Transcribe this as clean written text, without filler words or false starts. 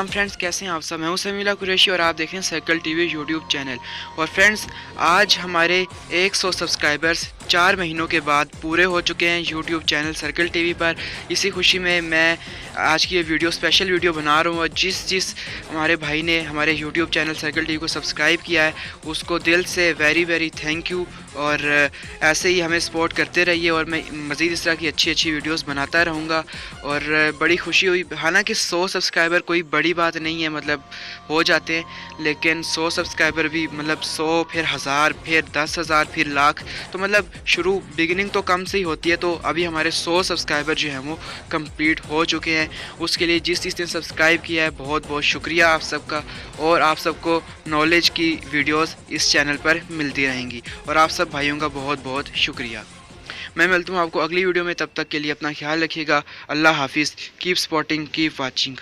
सलाम फ्रेंड्स, कैसे हैं आप सब। मैं हूं समीला कुरैशी और आप देख रहे हैं सर्कल टीवी यूट्यूब चैनल। और फ्रेंड्स, आज हमारे 100 सब्सक्राइबर्स 4 महीनों के बाद पूरे हो चुके हैं यूट्यूब चैनल सर्कल टीवी पर। इसी खुशी में मैं आज की ये वीडियो स्पेशल वीडियो बना रहा हूँ। और जिस हमारे भाई ने हमारे यूट्यूब चैनल सर्कल टीवी को सब्सक्राइब किया है उसको दिल से वेरी थैंक यू। और ऐसे ही हमें सपोर्ट करते रहिए और मैं मज़ीद इस तरह की अच्छी वीडियोस बनाता रहूँगा। और बड़ी खुशी हुई, हालांकि 100 सब्सक्राइबर कोई बड़ी बात नहीं है, मतलब हो जाते हैं, लेकिन 100 सब्सक्राइबर भी मतलब 100 फिर 1000 फिर 10,000 फिर लाख, तो मतलब शुरू बिगिनिंग तो कम से ही होती है। तो अभी हमारे 100 सब्सक्राइबर जो हैं वो कंप्लीट हो चुके हैं। उसके लिए जिस ने सब्सक्राइब किया है बहुत बहुत शुक्रिया आप सबका। और आप सबको नॉलेज की वीडियोस इस चैनल पर मिलती रहेंगी और आप सब भाइयों का बहुत बहुत शुक्रिया। मैं मिलता हूँ आपको अगली वीडियो में, तब तक के लिए अपना ख्याल रखिएगा। अल्लाह हाफिज़। Keep supporting, keep watching.